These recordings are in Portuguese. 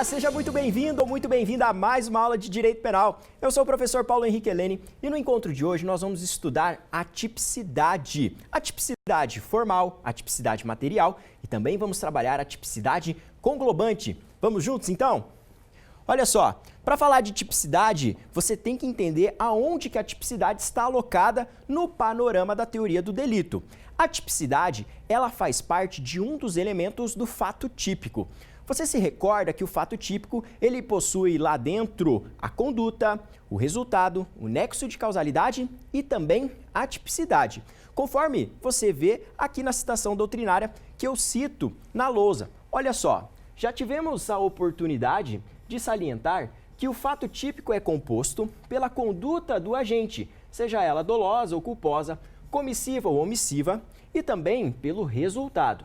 Olá, seja muito bem-vindo ou muito bem-vinda a mais uma aula de Direito Penal. Eu sou o professor Paulo Henrique Helene e no encontro de hoje nós vamos estudar a tipicidade. A tipicidade formal, a tipicidade material e também vamos trabalhar a tipicidade conglobante. Vamos juntos então? Olha só, para falar de tipicidade, você tem que entender aonde que a tipicidade está alocada no panorama da teoria do delito. A tipicidade, ela faz parte de um dos elementos do fato típico. Você se recorda que o fato típico, ele possui lá dentro a conduta, o resultado, o nexo de causalidade e também a tipicidade. Conforme você vê aqui na citação doutrinária que eu cito na lousa. Olha só, já tivemos a oportunidade de salientar que o fato típico é composto pela conduta do agente, seja ela dolosa ou culposa, comissiva ou omissiva, e também pelo resultado,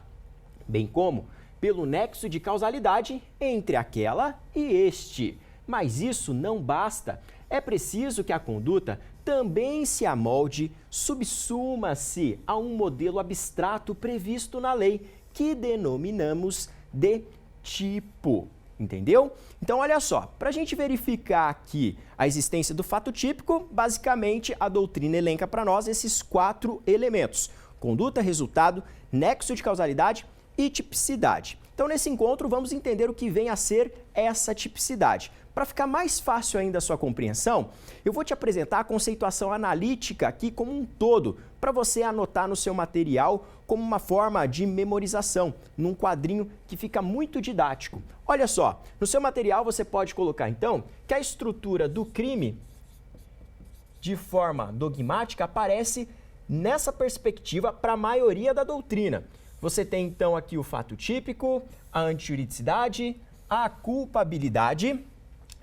bem como pelo nexo de causalidade entre aquela e este. Mas isso não basta. É preciso que a conduta também se amolde, subsuma-se a um modelo abstrato previsto na lei, que denominamos de tipo. Entendeu? Então, olha só, para a gente verificar aqui a existência do fato típico, basicamente a doutrina elenca para nós esses 4 elementos: conduta, resultado, nexo de causalidade e tipicidade. Então, nesse encontro, vamos entender o que vem a ser essa tipicidade. Para ficar mais fácil ainda a sua compreensão, eu vou te apresentar a conceituação analítica aqui como um todo, para você anotar no seu material como uma forma de memorização, num quadrinho que fica muito didático. Olha só, no seu material você pode colocar, então, que a estrutura do crime, de forma dogmática, aparece nessa perspectiva para a maioria da doutrina. Você tem, então, aqui o fato típico, a antijuridicidade, a culpabilidade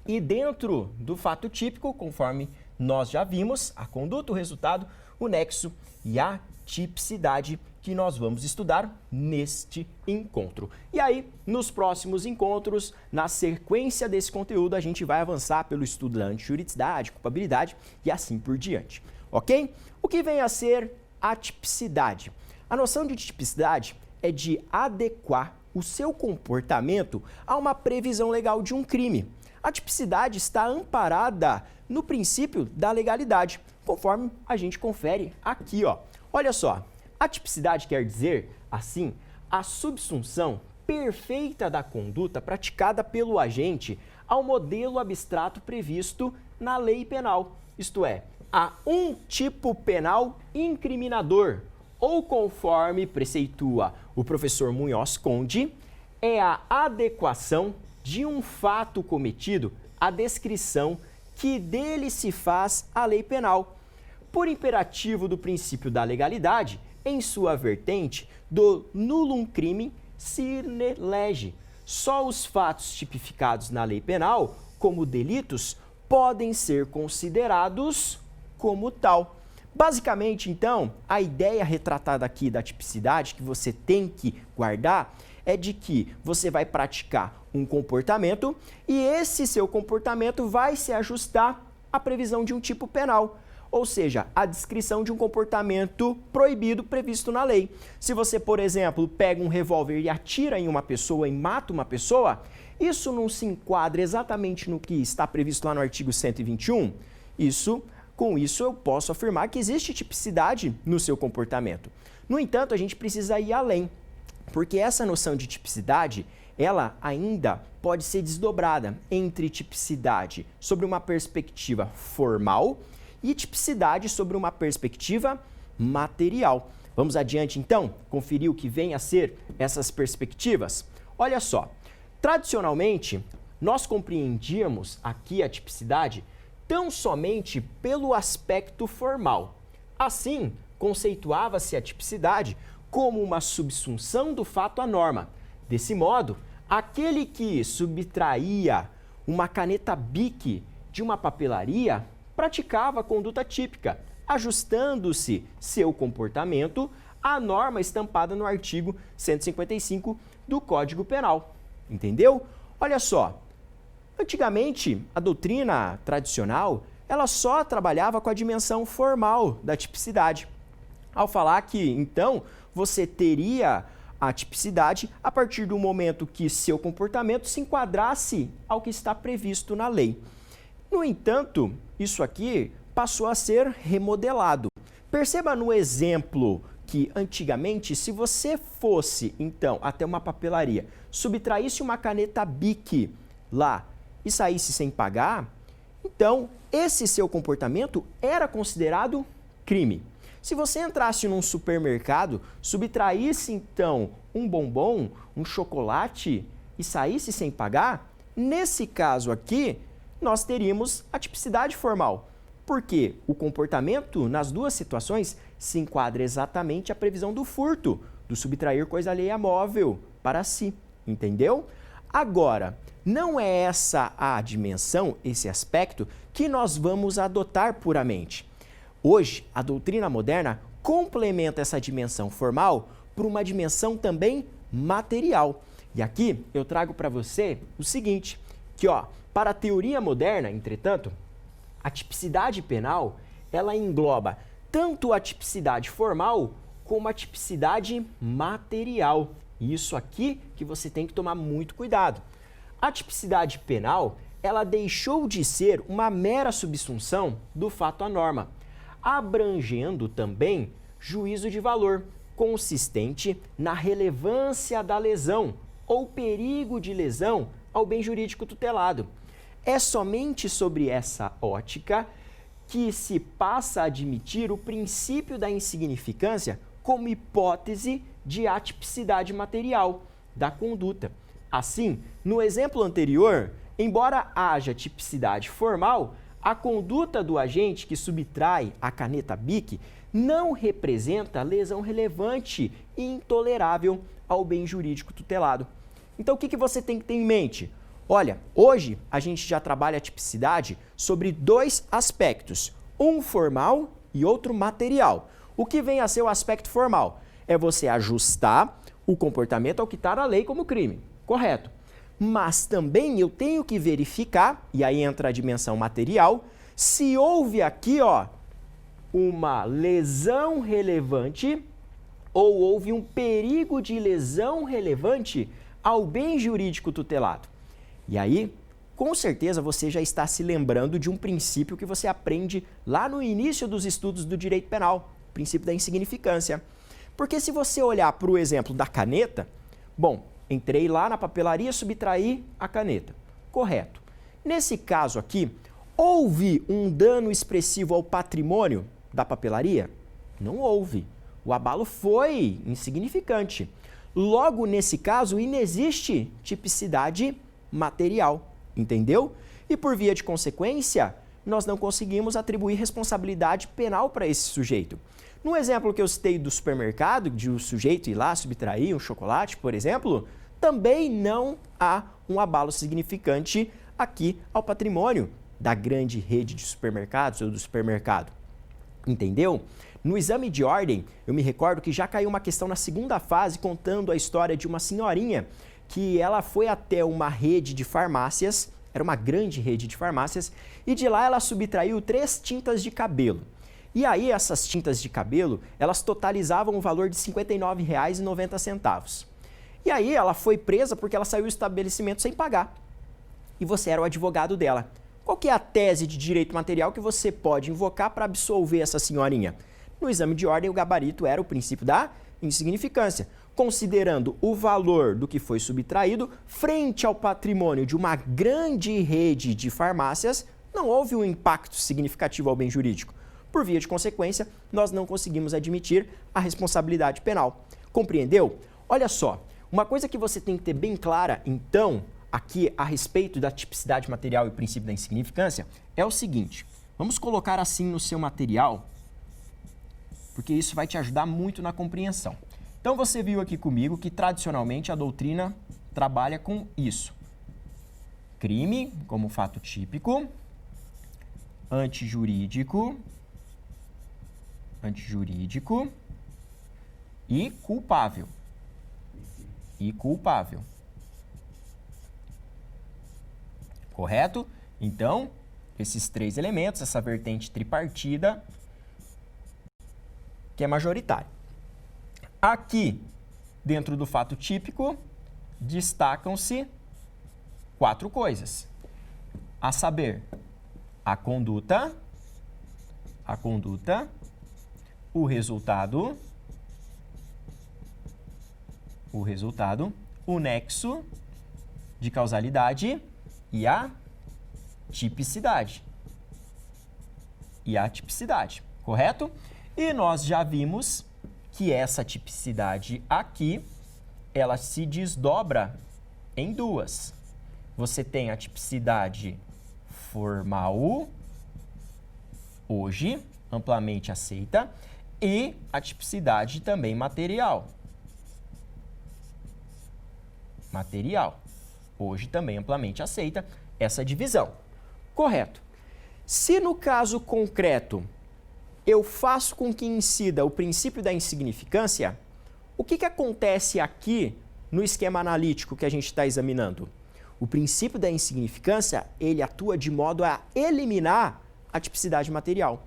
e dentro do fato típico, conforme nós já vimos, a conduta, o resultado, o nexo e a tipicidade que nós vamos estudar neste encontro. E aí, nos próximos encontros, na sequência desse conteúdo, a gente vai avançar pelo estudo da antijuridicidade, culpabilidade e assim por diante, ok? O que vem a ser a tipicidade? A noção de tipicidade é de adequar o seu comportamento a uma previsão legal de um crime. A tipicidade está amparada no princípio da legalidade, conforme a gente confere aqui, ó. Olha só, a tipicidade quer dizer, assim, a subsunção perfeita da conduta praticada pelo agente ao modelo abstrato previsto na lei penal, isto é, a um tipo penal incriminador, ou conforme preceitua o professor Munhoz Conde, é a adequação de um fato cometido à descrição que dele se faz a lei penal, por imperativo do princípio da legalidade, em sua vertente do nullum crimen sine lege. Só os fatos tipificados na lei penal como delitos podem ser considerados como tal. Basicamente, então, a ideia retratada aqui da tipicidade que você tem que guardar é de que você vai praticar um comportamento e esse seu comportamento vai se ajustar à previsão de um tipo penal, ou seja, a descrição de um comportamento proibido previsto na lei. Se você, por exemplo, pega um revólver e atira em uma pessoa e mata uma pessoa, isso não se enquadra exatamente no que está previsto lá no artigo 121? Com isso, eu posso afirmar que existe tipicidade no seu comportamento. No entanto, a gente precisa ir além, porque essa noção de tipicidade, ela ainda pode ser desdobrada entre tipicidade sobre uma perspectiva formal e tipicidade sobre uma perspectiva material. Vamos adiante, então, conferir o que vem a ser essas perspectivas? Olha só, tradicionalmente, nós compreendíamos aqui a tipicidade tão somente pelo aspecto formal. Assim, conceituava-se a tipicidade como uma subsunção do fato à norma. Desse modo, aquele que subtraía uma caneta Bic de uma papelaria praticava a conduta típica, ajustando-se seu comportamento à norma estampada no artigo 155 do Código Penal. Entendeu? Olha só. Antigamente, a doutrina tradicional, ela só trabalhava com a dimensão formal da tipicidade. Ao falar que, então, você teria a tipicidade a partir do momento que seu comportamento se enquadrasse ao que está previsto na lei. No entanto, isso aqui passou a ser remodelado. Perceba no exemplo que antigamente, se você fosse, então, até uma papelaria, subtraísse uma caneta Bic lá e saísse sem pagar, então esse seu comportamento era considerado crime. Se você entrasse num supermercado, subtraísse então um bombom, um chocolate e saísse sem pagar, nesse caso aqui, nós teríamos a tipicidade formal, porque o comportamento nas duas situações se enquadra exatamente à previsão do furto, do subtrair coisa alheia móvel para si, entendeu? Agora, não é essa a dimensão, esse aspecto, que nós vamos adotar puramente. Hoje, a doutrina moderna complementa essa dimensão formal por uma dimensão também material. E aqui eu trago para você o seguinte, que para a teoria moderna, entretanto, a tipicidade penal, ela engloba tanto a tipicidade formal como a tipicidade material. E isso aqui que você tem que tomar muito cuidado. A tipicidade penal, ela deixou de ser uma mera subsunção do fato à norma, abrangendo também juízo de valor, consistente na relevância da lesão ou perigo de lesão ao bem jurídico tutelado. É somente sobre essa ótica que se passa a admitir o princípio da insignificância como hipótese de atipicidade material da conduta. Assim, no exemplo anterior, embora haja tipicidade formal, a conduta do agente que subtrai a caneta Bic não representa lesão relevante e intolerável ao bem jurídico tutelado. Então, o que você tem que ter em mente? Olha, hoje a gente já trabalha a tipicidade sobre dois aspectos, um formal e outro material. O que vem a ser o aspecto formal? É você ajustar o comportamento ao que está na lei como crime, correto? Mas também eu tenho que verificar, e aí entra a dimensão material, se houve aqui uma lesão relevante ou houve um perigo de lesão relevante ao bem jurídico tutelado. E aí, com certeza, você já está se lembrando de um princípio que você aprende lá no início dos estudos do direito penal, o princípio da insignificância. Porque se você olhar para o exemplo da caneta, bom, entrei lá na papelaria, subtraí a caneta. Correto. Nesse caso aqui, houve um dano expressivo ao patrimônio da papelaria? Não houve. O abalo foi insignificante. Logo, nesse caso, inexiste tipicidade material, entendeu? E por via de consequência, nós não conseguimos atribuir responsabilidade penal para esse sujeito. No exemplo que eu citei do supermercado, de o sujeito ir lá subtrair um chocolate, por exemplo, também não há um abalo significante aqui ao patrimônio da grande rede de supermercados ou do supermercado. Entendeu? No exame de ordem, eu me recordo que já caiu uma questão na segunda fase contando a história de uma senhorinha que ela foi até uma rede de farmácias, era uma grande rede de farmácias, e de lá ela subtraiu 3 tintas de cabelo. E aí essas tintas de cabelo, elas totalizavam o valor de R$ 59,90. E aí ela foi presa porque ela saiu do estabelecimento sem pagar. E você era o advogado dela. Qual que é a tese de direito material que você pode invocar para absolver essa senhorinha? No exame de ordem, o gabarito era o princípio da insignificância, considerando o valor do que foi subtraído frente ao patrimônio de uma grande rede de farmácias, não houve um impacto significativo ao bem jurídico. Por via de consequência, nós não conseguimos admitir a responsabilidade penal. Compreendeu? Olha só, uma coisa que você tem que ter bem clara, então, aqui a respeito da tipicidade material e o princípio da insignificância, é o seguinte. Vamos colocar assim no seu material, porque isso vai te ajudar muito na compreensão. Então, você viu aqui comigo que, tradicionalmente, a doutrina trabalha com isso. Crime como fato típico, antijurídico e culpável. Correto? Então, esses 3 elementos, essa vertente tripartida, que é majoritária. Aqui, dentro do fato típico, destacam-se 4 coisas. A saber, a conduta, o resultado, o nexo de causalidade e a tipicidade. Correto? E nós já vimos que essa tipicidade aqui, ela se desdobra em 2. Você tem a tipicidade formal, hoje amplamente aceita, e a tipicidade também material. Hoje também amplamente aceita essa divisão. Correto. Se no caso concreto eu faço com que incida o princípio da insignificância, o que acontece aqui no esquema analítico que a gente está examinando? O princípio da insignificância, ele atua de modo a eliminar a tipicidade material.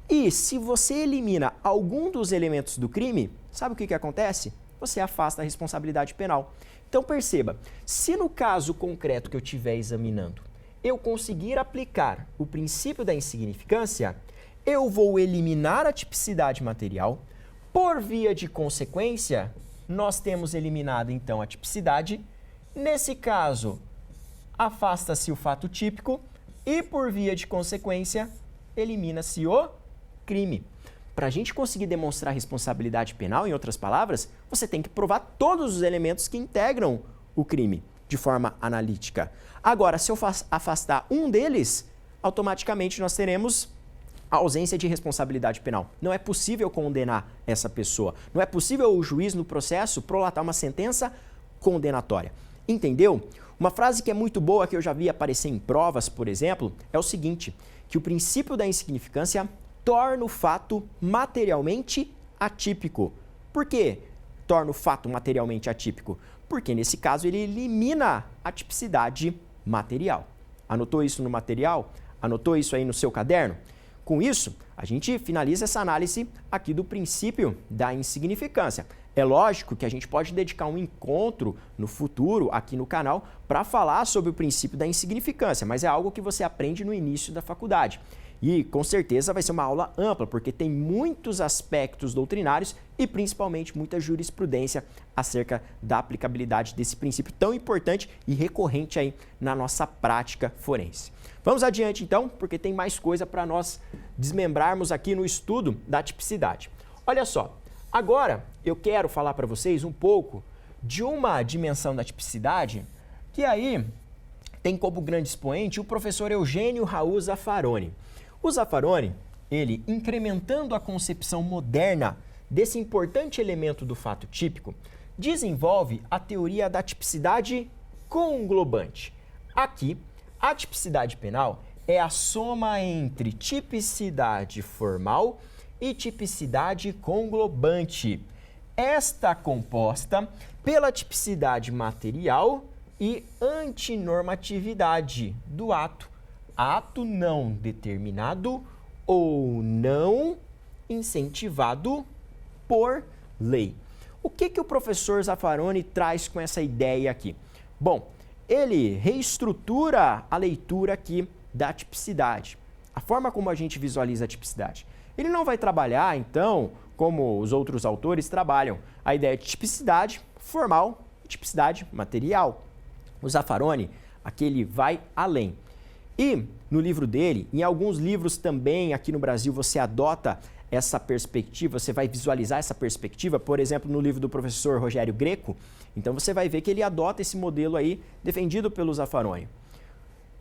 E se você elimina algum dos elementos do crime, sabe o que acontece? Você afasta a responsabilidade penal. Então perceba, se no caso concreto que eu estiver examinando, eu conseguir aplicar o princípio da insignificância, eu vou eliminar a tipicidade material. Por via de consequência, nós temos eliminado então a tipicidade. Nesse caso, afasta-se o fato típico e, por via de consequência, elimina-se o crime. Para a gente conseguir demonstrar a responsabilidade penal, em outras palavras, você tem que provar todos os elementos que integram o crime de forma analítica. Agora, se eu afastar um deles, automaticamente nós teremos a ausência de responsabilidade penal. Não é possível condenar essa pessoa. Não é possível o juiz, no processo, prolatar uma sentença condenatória. Entendeu? Uma frase que é muito boa, que eu já vi aparecer em provas, por exemplo, é o seguinte, que o princípio da insignificância torna o fato materialmente atípico. Por quê? Torna o fato materialmente atípico? Porque, nesse caso, ele elimina a tipicidade material. Anotou isso no material? Anotou isso aí no seu caderno? Com isso, a gente finaliza essa análise aqui do princípio da insignificância. É lógico que a gente pode dedicar um encontro no futuro aqui no canal para falar sobre o princípio da insignificância, mas é algo que você aprende no início da faculdade. E com certeza vai ser uma aula ampla, porque tem muitos aspectos doutrinários e principalmente muita jurisprudência acerca da aplicabilidade desse princípio tão importante e recorrente aí na nossa prática forense. Vamos adiante então, porque tem mais coisa para nós desmembrarmos aqui no estudo da tipicidade. Olha só, agora eu quero falar para vocês um pouco de uma dimensão da tipicidade que aí tem como grande expoente o professor Eugênio Raul Zaffaroni. O Zaffaroni, ele incrementando a concepção moderna desse importante elemento do fato típico, desenvolve a teoria da tipicidade conglobante. Aqui, a tipicidade penal é a soma entre tipicidade formal e tipicidade conglobante. Esta composta pela tipicidade material e antinormatividade do ato não determinado ou não incentivado por lei. O que o professor Zaffaroni traz com essa ideia aqui? Bom, ele reestrutura a leitura aqui da tipicidade, a forma como a gente visualiza a tipicidade. Ele não vai trabalhar, então, como os outros autores trabalham, a ideia de tipicidade formal e tipicidade material. O Zaffaroni, aqui ele vai além. E no livro dele, em alguns livros também aqui no Brasil, você adota essa perspectiva, você vai visualizar essa perspectiva, por exemplo, no livro do professor Rogério Greco, então você vai ver que ele adota esse modelo aí defendido pelo Zaffaroni.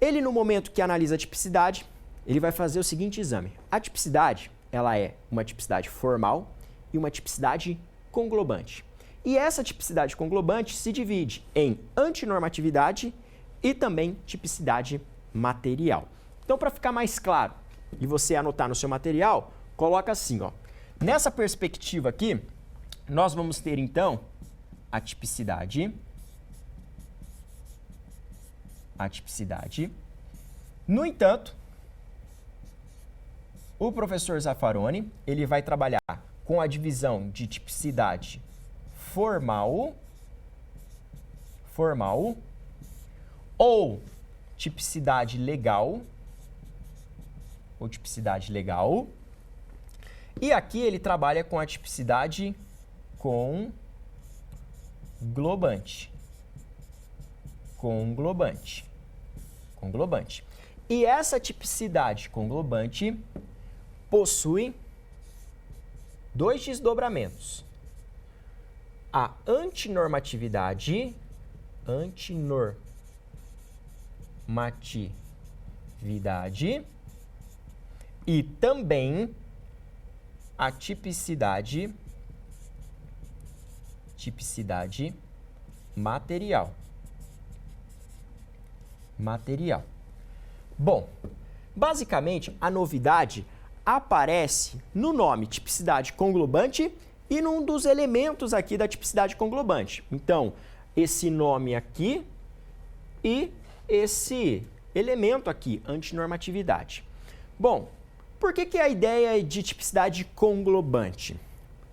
Ele, no momento que analisa a tipicidade, ele vai fazer o seguinte exame. A tipicidade, ela é uma tipicidade formal e uma tipicidade conglobante. E essa tipicidade conglobante se divide em antinormatividade e também tipicidade material. Então, para ficar mais claro e você anotar no seu material, coloca assim, ó. Nessa perspectiva aqui, nós vamos ter então a tipicidade. No entanto, o professor Zaffaroni, ele vai trabalhar com a divisão de tipicidade formal ou tipicidade legal, e aqui ele trabalha com a tipicidade conglobante. E essa tipicidade conglobante possui dois desdobramentos. A antinormatividade e também a tipicidade material. Bom, basicamente a novidade aparece no nome tipicidade conglobante e num dos elementos aqui da tipicidade conglobante. Então, esse nome aqui e esse elemento aqui, antinormatividade. Bom, por que a ideia de tipicidade conglobante?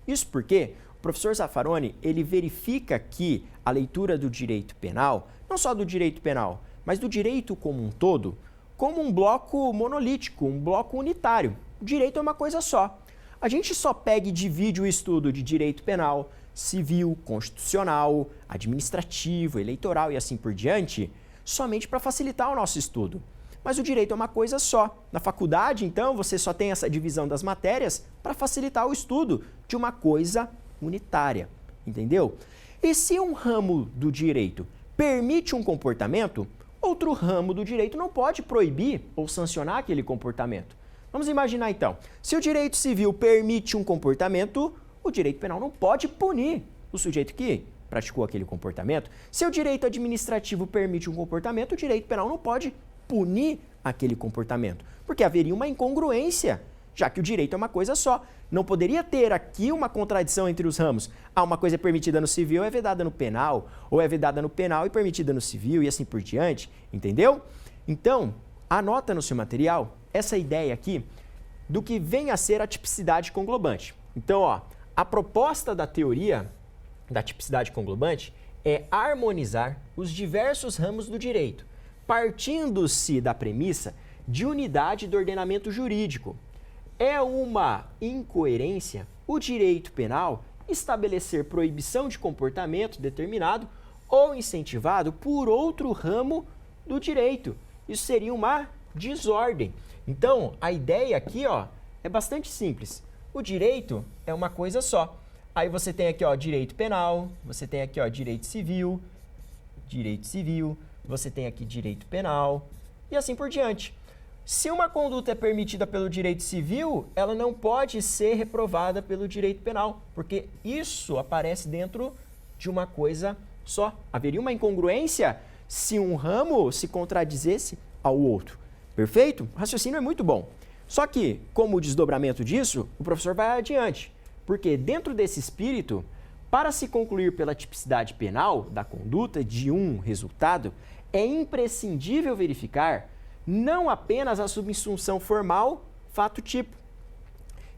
Isso porque o professor Zaffaroni, ele verifica que a leitura do direito penal, não só do direito penal, mas do direito como um todo, como um bloco monolítico, um bloco unitário. O direito é uma coisa só. A gente só pega e divide o estudo de direito penal, civil, constitucional, administrativo, eleitoral e assim por diante, somente para facilitar o nosso estudo. Mas o direito é uma coisa só. Na faculdade, então, você só tem essa divisão das matérias para facilitar o estudo de uma coisa unitária, entendeu? E se um ramo do direito permite um comportamento, outro ramo do direito não pode proibir ou sancionar aquele comportamento. Vamos imaginar então, se o direito civil permite um comportamento, o direito penal não pode punir o sujeito que praticou aquele comportamento. Se o direito administrativo permite um comportamento, o direito penal não pode punir aquele comportamento, porque haveria uma incongruência, já que o direito é uma coisa só. Não poderia ter aqui uma contradição entre os ramos. Uma coisa é permitida no civil, é vedada no penal, ou é vedada no penal e permitida no civil e assim por diante, entendeu? Então, anota no seu material essa ideia aqui do que vem a ser a tipicidade conglobante. Então, a proposta da teoria da tipicidade conglobante é harmonizar os diversos ramos do direito, partindo-se da premissa de unidade do ordenamento jurídico. É uma incoerência o direito penal estabelecer proibição de comportamento determinado ou incentivado por outro ramo do direito. Isso seria uma desordem. Então, a ideia aqui, é bastante simples. O direito é uma coisa só. Aí você tem aqui, direito penal, você tem aqui, direito civil, você tem aqui direito penal e assim por diante. Se uma conduta é permitida pelo direito civil, ela não pode ser reprovada pelo direito penal, porque isso aparece dentro de uma coisa só. Haveria uma incongruência se um ramo se contradizesse ao outro. Perfeito? O raciocínio é muito bom. Só que, como desdobramento disso, o professor vai adiante, porque dentro desse espírito, para se concluir pela tipicidade penal da conduta de um resultado, é imprescindível verificar não apenas a subsunção formal, fato-tipo,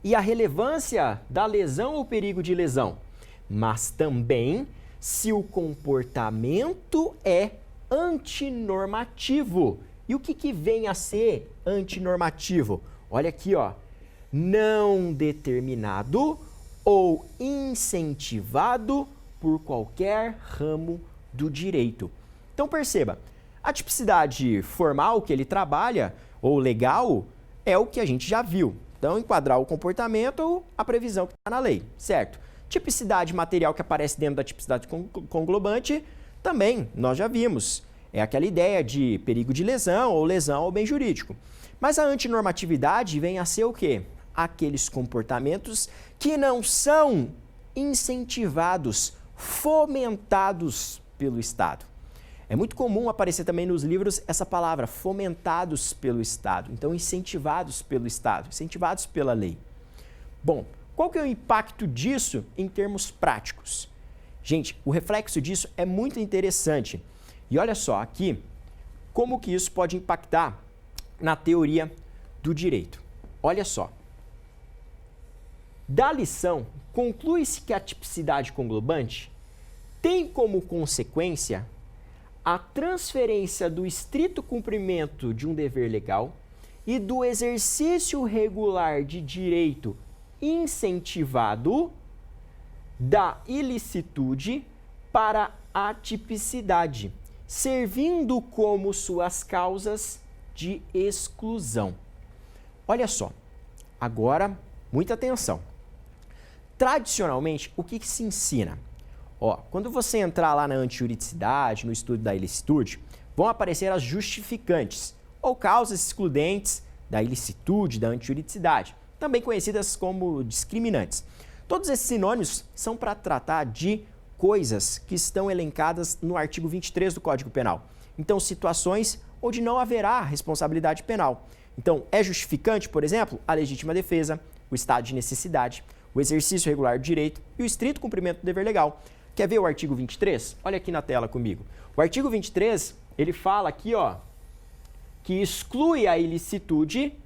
e a relevância da lesão ou perigo de lesão, mas também se o comportamento é antinormativo. E o que vem a ser antinormativo? Olha aqui, não determinado ou incentivado por qualquer ramo do direito. Então perceba, a tipicidade formal que ele trabalha, ou legal, é o que a gente já viu. Então, enquadrar o comportamento, a previsão que está na lei, certo? Tipicidade material que aparece dentro da tipicidade conglobante, também nós já vimos. É aquela ideia de perigo de lesão ou lesão ao bem jurídico. Mas a antinormatividade vem a ser o quê? Aqueles comportamentos que não são incentivados, fomentados pelo Estado. É muito comum aparecer também nos livros essa palavra, fomentados pelo Estado. Então, incentivados pelo Estado, incentivados pela lei. Bom, qual que é o impacto disso em termos práticos? Gente, o reflexo disso é muito interessante. E olha só aqui como que isso pode impactar na teoria do direito. Olha só. Da lição, conclui-se que a tipicidade conglobante tem como consequência a transferência do estrito cumprimento de um dever legal e do exercício regular de direito incentivado da ilicitude para a tipicidade, servindo como suas causas de exclusão. Olha só, agora muita atenção. Tradicionalmente, o que se ensina? Quando você entrar lá na antijuridicidade, no estudo da ilicitude, vão aparecer as justificantes ou causas excludentes da ilicitude, da antijuridicidade, também conhecidas como discriminantes. Todos esses sinônimos são para tratar de coisas que estão elencadas no artigo 23 do Código Penal. Então, situações onde não haverá responsabilidade penal. Então, é justificante, por exemplo, a legítima defesa, o estado de necessidade, o exercício regular do direito e o estrito cumprimento do dever legal. Quer ver o artigo 23? Olha aqui na tela comigo. O artigo 23, ele fala aqui, que exclui a ilicitude.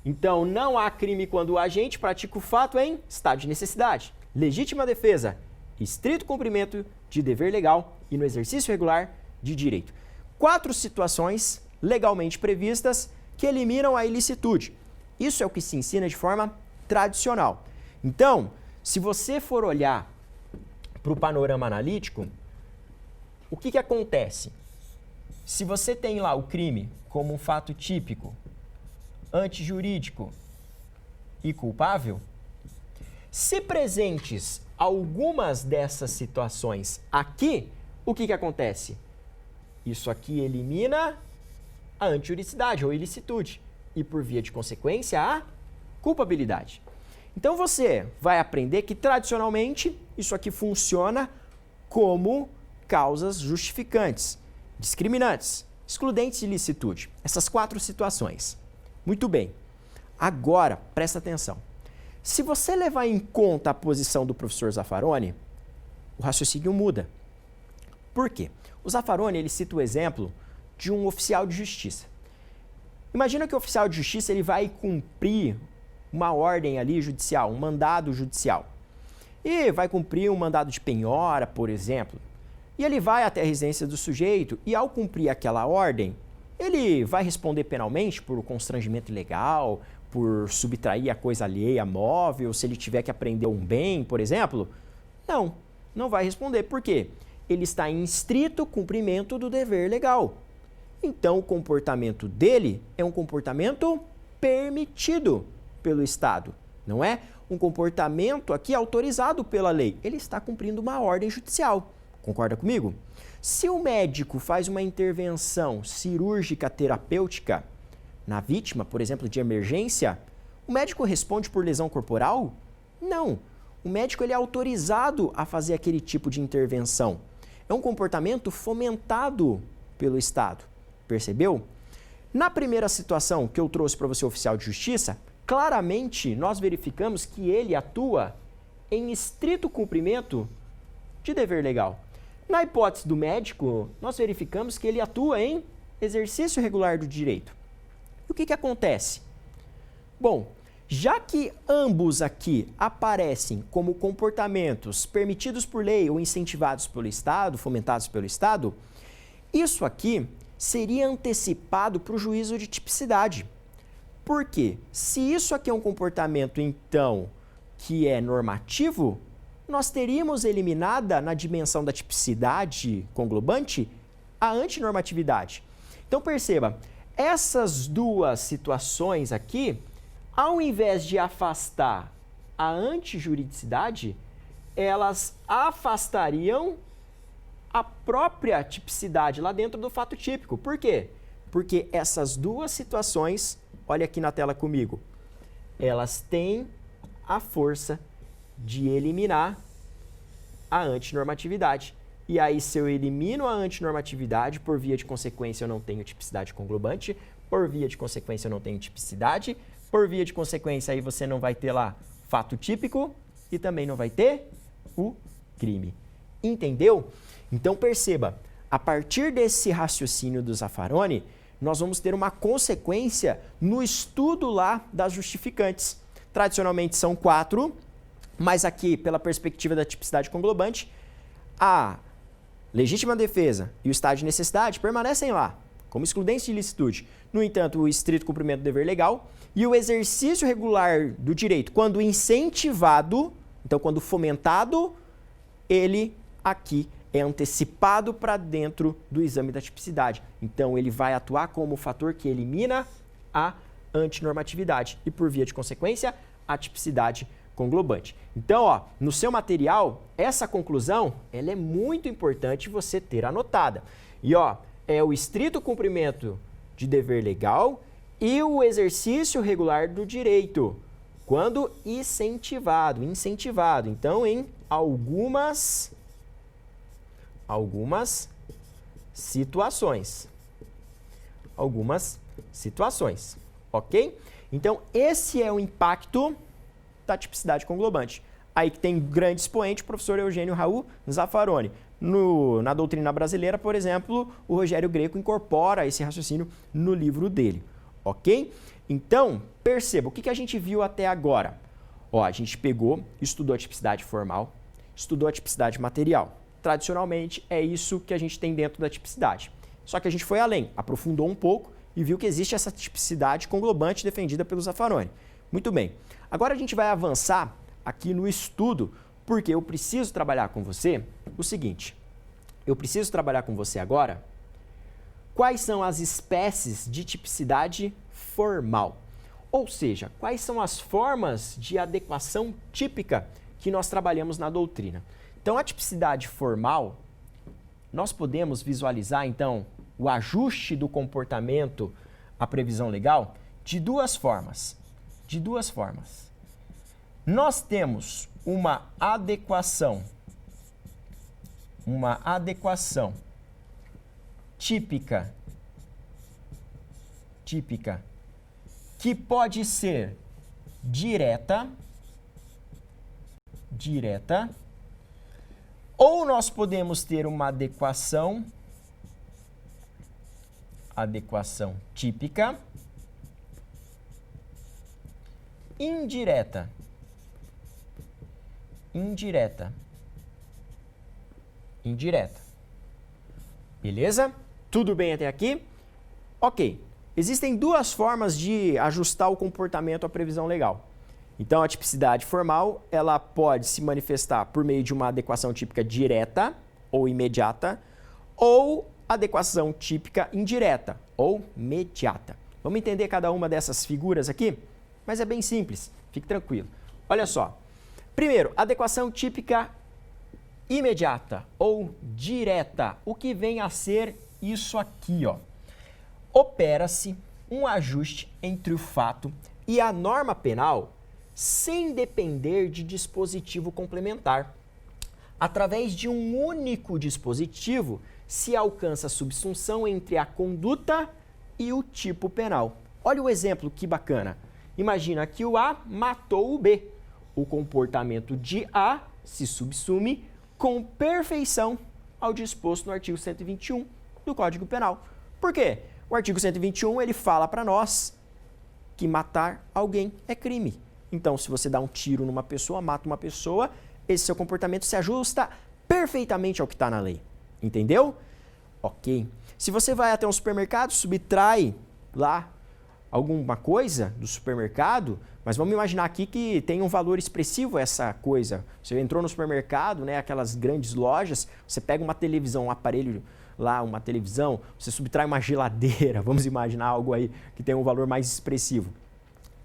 Então, não há crime quando o agente pratica o fato em estado de necessidade, legítima defesa, estrito cumprimento de dever legal e no exercício regular de direito. 4 situações legalmente previstas que eliminam a ilicitude. Isso é o que se ensina de forma tradicional. Então, se você for olhar para o panorama analítico, o que acontece? Se você tem lá o crime como um fato típico, antijurídico e culpável, se presentes algumas dessas situações aqui, o que acontece? Isso aqui elimina a antijuridicidade ou ilicitude e, por via de consequência, a culpabilidade. Então você vai aprender que tradicionalmente isso aqui funciona como causas justificantes, discriminantes, excludentes de ilicitude. Essas 4 situações. Muito bem. Agora, presta atenção. Se você levar em conta a posição do professor Zaffaroni, o raciocínio muda. Por quê? O Zaffaroni, ele cita o exemplo de um oficial de justiça. Imagina que o oficial de justiça ele vai cumprir uma ordem ali judicial, um mandado judicial. E vai cumprir um mandado de penhora, por exemplo. E ele vai até a residência do sujeito e, ao cumprir aquela ordem, ele vai responder penalmente por constrangimento ilegal, por subtrair a coisa alheia móvel, se ele tiver que apreender um bem, por exemplo? Não, não vai responder. Por quê? Ele está em estrito cumprimento do dever legal. Então, o comportamento dele é um comportamento permitido pelo Estado, não é um comportamento aqui autorizado pela lei. Ele está cumprindo uma ordem judicial. Concorda comigo? Se o médico faz uma intervenção cirúrgica terapêutica na vítima, por exemplo, de emergência, o médico responde por lesão corporal? Não. O médico ele é autorizado a fazer aquele tipo de intervenção. É um comportamento fomentado pelo Estado. Percebeu? Na primeira situação que eu trouxe para você, oficial de justiça, claramente nós verificamos que ele atua em estrito cumprimento de dever legal. Na hipótese do médico, nós verificamos que ele atua em exercício regular do direito. E o que acontece? Bom, já que ambos aqui aparecem como comportamentos permitidos por lei ou incentivados pelo Estado, fomentados pelo Estado, isso aqui seria antecipado para o juízo de tipicidade. Por quê? Se isso aqui é um comportamento, então, que é normativo, nós teríamos eliminada na dimensão da tipicidade conglobante a antinormatividade. Então, perceba, essas duas situações aqui, ao invés de afastar a antijuridicidade, elas afastariam a própria tipicidade lá dentro do fato típico. Por quê? Porque essas duas situações, olha aqui na tela comigo, elas têm a força de eliminar a antinormatividade. E aí, se eu elimino a antinormatividade, por via de consequência eu não tenho tipicidade conglobante, por via de consequência eu não tenho tipicidade, por via de consequência aí você não vai ter lá fato típico e também não vai ter o crime. Entendeu? Então perceba, a partir desse raciocínio do Zaffaroni, nós vamos ter uma consequência no estudo lá das justificantes. Tradicionalmente são 4, mas aqui, pela perspectiva da tipicidade conglobante, a legítima defesa e o estado de necessidade permanecem lá, como excludentes de ilicitude. No entanto, o estrito cumprimento do dever legal e o exercício regular do direito, quando incentivado, então quando fomentado, ele aqui é antecipado para dentro do exame da tipicidade. Então, ele vai atuar como fator que elimina a antinormatividade e, por via de consequência, a tipicidade conglobante. Então, ó, no seu material, essa conclusão ela é muito importante você ter anotada. E ó, é o estrito cumprimento de dever legal e o exercício regular do direito, quando incentivado. Então, em algumas situações. Ok? Então, esse é o impacto da tipicidade conglobante. Aí que tem grande expoente o professor Eugênio Raul Zaffaroni. Na doutrina brasileira, por exemplo, o Rogério Greco incorpora esse raciocínio no livro dele. Ok? Então, perceba, o que a gente viu até agora? Ó, a gente pegou, estudou a tipicidade formal, estudou a tipicidade material. Tradicionalmente, é isso que a gente tem dentro da tipicidade. Só que a gente foi além, aprofundou um pouco e viu que existe essa tipicidade conglobante defendida pelo Zaffaroni. Muito bem. Agora a gente vai avançar aqui no estudo, porque eu preciso trabalhar com você o seguinte. Eu preciso trabalhar com você agora quais são as espécies de tipicidade formal. Ou seja, quais são as formas de adequação típica que nós trabalhamos na doutrina. Então, a tipicidade formal, nós podemos visualizar, então, o ajuste do comportamento à previsão legal de duas formas. Nós temos uma adequação típica, que pode ser direta, ou nós podemos ter uma adequação típica indireta. Beleza? Tudo bem até aqui? Ok. Existem duas formas de ajustar o comportamento à previsão legal. Então, a tipicidade formal, ela pode se manifestar por meio de uma adequação típica direta ou imediata, ou adequação típica indireta ou mediata. Vamos entender cada uma dessas figuras aqui? Mas é bem simples, fique tranquilo. Olha só. Primeiro, adequação típica imediata ou direta. O que vem a ser isso aqui, ó? Opera-se um ajuste entre o fato e a norma penal sem depender de dispositivo complementar. Através de um único dispositivo, se alcança a subsunção entre a conduta e o tipo penal. Olha o exemplo, que bacana. Imagina que o A matou o B. O comportamento de A se subsume com perfeição ao disposto no artigo 121 do Código Penal. Por quê? O artigo 121 ele fala para nós que matar alguém é crime. Então, se você dá um tiro numa pessoa, mata uma pessoa, esse seu comportamento se ajusta perfeitamente ao que está na lei. Entendeu? Ok. Se você vai até um supermercado, subtrai lá alguma coisa do supermercado, mas vamos imaginar aqui que tem um valor expressivo essa coisa. Você entrou no supermercado, né, aquelas grandes lojas, você pega uma televisão, um aparelho lá, uma televisão, você subtrai uma geladeira, vamos imaginar algo aí que tem um valor mais expressivo.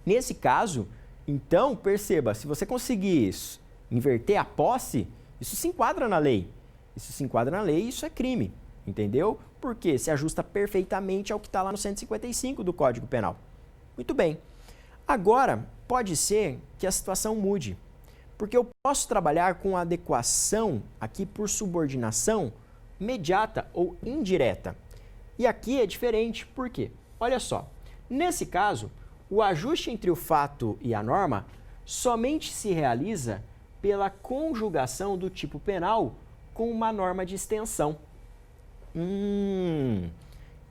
Nesse caso, então, perceba, se você conseguir inverter a posse, isso se enquadra na lei. Isso é crime, entendeu? Porque se ajusta perfeitamente ao que está lá no 155 do Código Penal. Muito bem. Agora, pode ser que a situação mude, porque eu posso trabalhar com adequação aqui por subordinação mediata ou indireta. E aqui é diferente, por quê? Olha só, nesse caso, o ajuste entre o fato e a norma somente se realiza pela conjugação do tipo penal com uma norma de extensão.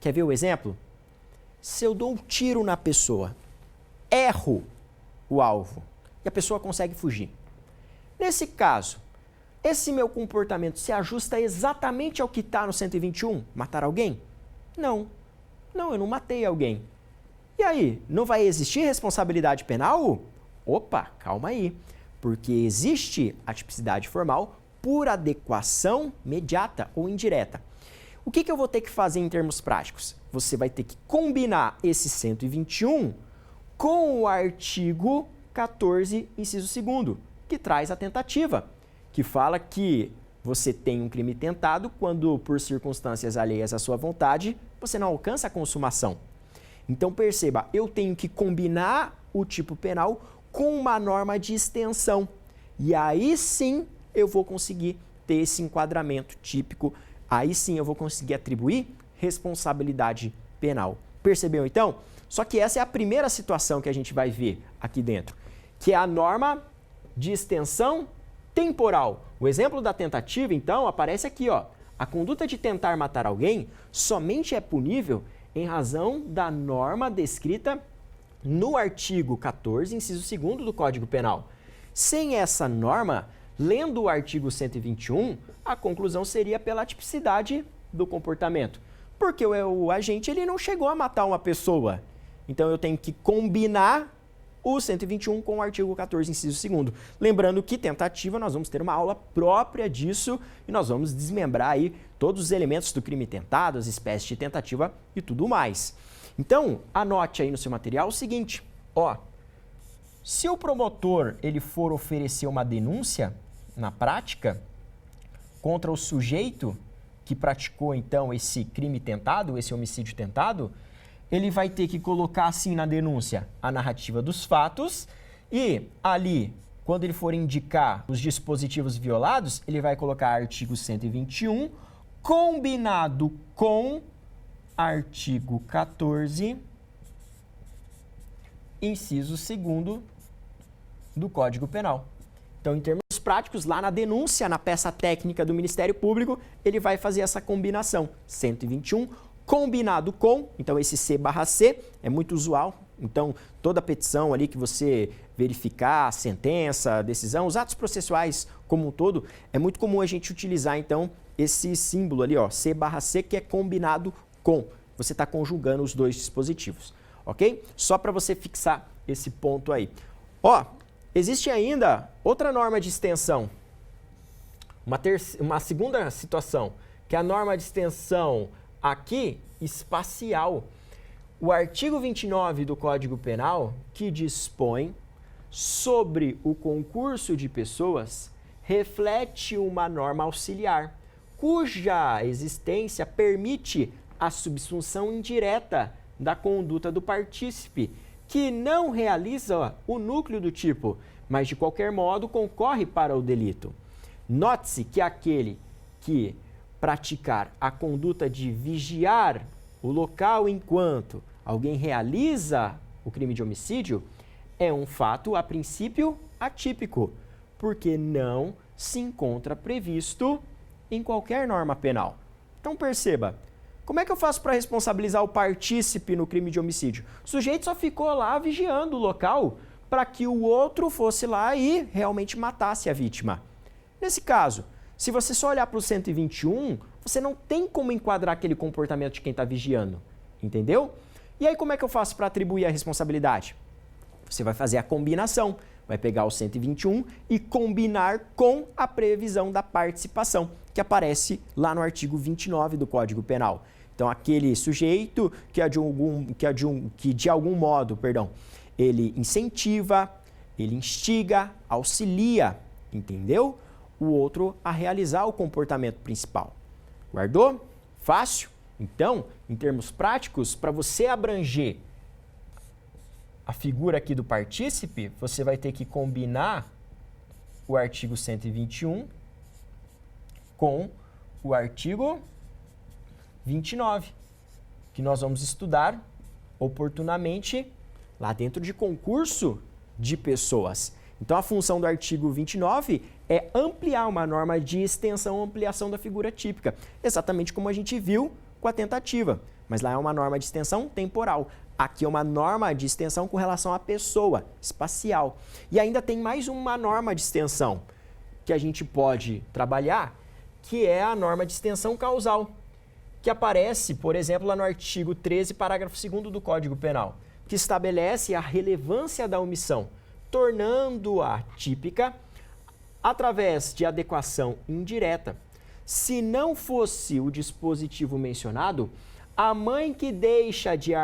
Quer ver o exemplo? Se eu dou um tiro na pessoa, erro o alvo e a pessoa consegue fugir. Nesse caso, esse meu comportamento se ajusta exatamente ao que está no 121? Matar alguém? Não. Não, eu não matei alguém. E aí, não vai existir responsabilidade penal? Opa, calma aí. Porque existe a tipicidade formal por adequação mediata ou indireta. O que eu vou ter que fazer em termos práticos? Você vai ter que combinar esse 121 com o artigo 14, inciso 2º, que traz a tentativa, que fala que você tem um crime tentado quando, por circunstâncias alheias à sua vontade, você não alcança a consumação. Então, perceba, eu tenho que combinar o tipo penal com uma norma de extensão. E aí sim eu vou conseguir ter esse enquadramento típico, aí sim eu vou conseguir atribuir responsabilidade penal. Percebeu então? Só que essa é a primeira situação que a gente vai ver aqui dentro, que é a norma de extensão temporal. O exemplo da tentativa, então, aparece aqui, ó. A conduta de tentar matar alguém somente é punível em razão da norma descrita no artigo 14, inciso 2º do Código Penal. Sem essa norma, lendo o artigo 121, a conclusão seria pela tipicidade do comportamento. Porque o agente ele não chegou a matar uma pessoa. Então eu tenho que combinar o 121 com o artigo 14, inciso 2º. Lembrando que tentativa, nós vamos ter uma aula própria disso e nós vamos desmembrar aí todos os elementos do crime tentado, as espécies de tentativa e tudo mais. Então, anote aí no seu material o seguinte, ó, se o promotor ele for oferecer uma denúncia na prática contra o sujeito que praticou então esse crime tentado, esse homicídio tentado, ele vai ter que colocar assim na denúncia a narrativa dos fatos e ali, quando ele for indicar os dispositivos violados, ele vai colocar artigo 121 combinado com artigo 14, inciso 2º do Código Penal. Então, em termos práticos, lá na denúncia, na peça técnica do Ministério Público, ele vai fazer essa combinação 121 combinado com, então esse C/C é muito usual, então toda petição ali que você verificar, a sentença, a decisão, os atos processuais como um todo, é muito comum a gente utilizar então esse símbolo ali, ó, C/C, que é combinado com. Você está conjugando os dois dispositivos, ok? Só para você fixar esse ponto aí. Ó, existe ainda outra norma de extensão, uma segunda situação, que é a norma de extensão aqui, espacial. O artigo 29 do Código Penal, que dispõe sobre o concurso de pessoas, reflete uma norma auxiliar, cuja existência permite a subsunção indireta da conduta do partícipe, que não realiza o núcleo do tipo, mas de qualquer modo concorre para o delito. Note-se que aquele que praticar a conduta de vigiar o local enquanto alguém realiza o crime de homicídio é um fato, a princípio, atípico, porque não se encontra previsto em qualquer norma penal. Então perceba, como é que eu faço para responsabilizar o partícipe no crime de homicídio? O sujeito só ficou lá vigiando o local para que o outro fosse lá e realmente matasse a vítima. Nesse caso, se você só olhar para o 121, você não tem como enquadrar aquele comportamento de quem está vigiando, entendeu? E aí como é que eu faço para atribuir a responsabilidade? Você vai fazer a combinação, vai pegar o 121 e combinar com a previsão da participação, que aparece lá no artigo 29 do Código Penal. Então, aquele sujeito que de algum modo, ele incentiva, ele instiga, auxilia, entendeu? O outro a realizar o comportamento principal. Guardou? Fácil? Então, em termos práticos, para você abranger a figura aqui do partícipe, você vai ter que combinar o artigo 121 com o artigo 29, que nós vamos estudar oportunamente lá dentro de concurso de pessoas. Então, a função do artigo 29 é ampliar uma norma de extensão, ampliação da figura típica, exatamente como a gente viu com a tentativa, mas lá é uma norma de extensão temporal. Aqui é uma norma de extensão com relação à pessoa, espacial. E ainda tem mais uma norma de extensão, que a gente pode trabalhar, que é a norma de extensão causal, que aparece, por exemplo, lá no artigo 13, parágrafo 2º do Código Penal, que estabelece a relevância da omissão, tornando-a típica através de adequação indireta. Se não fosse o dispositivo mencionado, a mãe que deixa de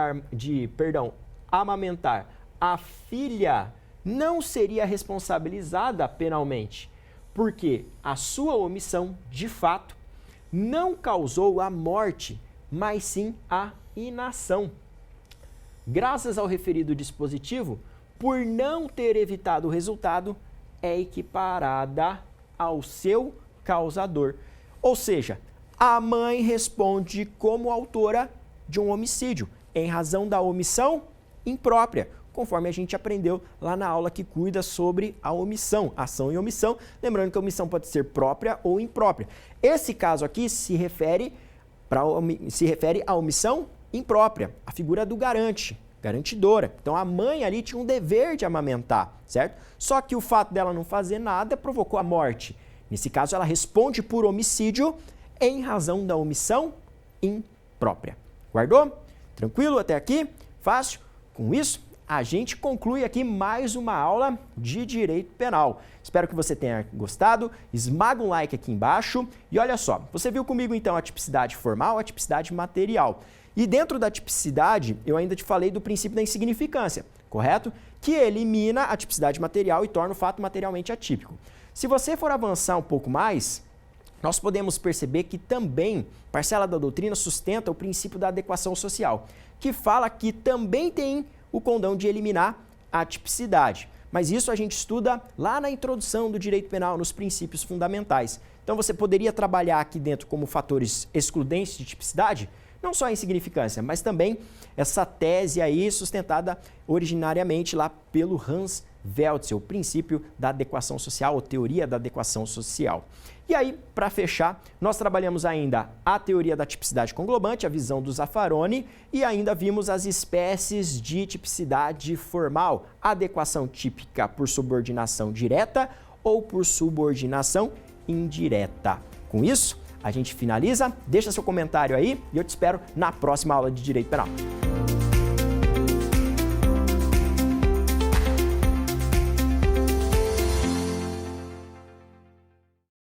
amamentar a filha não seria responsabilizada penalmente, porque a sua omissão, de fato, não causou a morte, mas sim a inação. Graças ao referido dispositivo, por não ter evitado o resultado, é equiparada ao seu causador. Ou seja, a mãe responde como autora de um homicídio, em razão da omissão imprópria, conforme a gente aprendeu lá na aula que cuida sobre a omissão, ação e omissão. Lembrando que a omissão pode ser própria ou imprópria. Esse caso aqui se refere à omissão imprópria, a figura do garantidora. Então a mãe ali tinha um dever de amamentar, certo? Só que o fato dela não fazer nada provocou a morte. Nesse caso, ela responde por homicídio em razão da omissão imprópria. Guardou? Tranquilo até aqui? Fácil? Com isso, a gente conclui aqui mais uma aula de Direito Penal. Espero que você tenha gostado. Esmaga um like aqui embaixo. E olha só, você viu comigo então a tipicidade formal, a tipicidade material. E dentro da tipicidade, eu ainda te falei do princípio da insignificância, correto? Que elimina a tipicidade material e torna o fato materialmente atípico. Se você for avançar um pouco mais, nós podemos perceber que também parcela da doutrina sustenta o princípio da adequação social, que fala que também tem o condão de eliminar a tipicidade. Mas isso a gente estuda lá na introdução do direito penal, nos princípios fundamentais. Então você poderia trabalhar aqui dentro como fatores excludentes de tipicidade, não só a insignificância, mas também essa tese aí sustentada originariamente lá pelo Hans Welzel, o princípio da adequação social, ou teoria da adequação social. E aí, para fechar, nós trabalhamos ainda a teoria da tipicidade conglobante, a visão do Zaffaroni, e ainda vimos as espécies de tipicidade formal, adequação típica por subordinação direta ou por subordinação indireta. Com isso, a gente finaliza, deixa seu comentário aí e eu te espero na próxima aula de Direito Penal.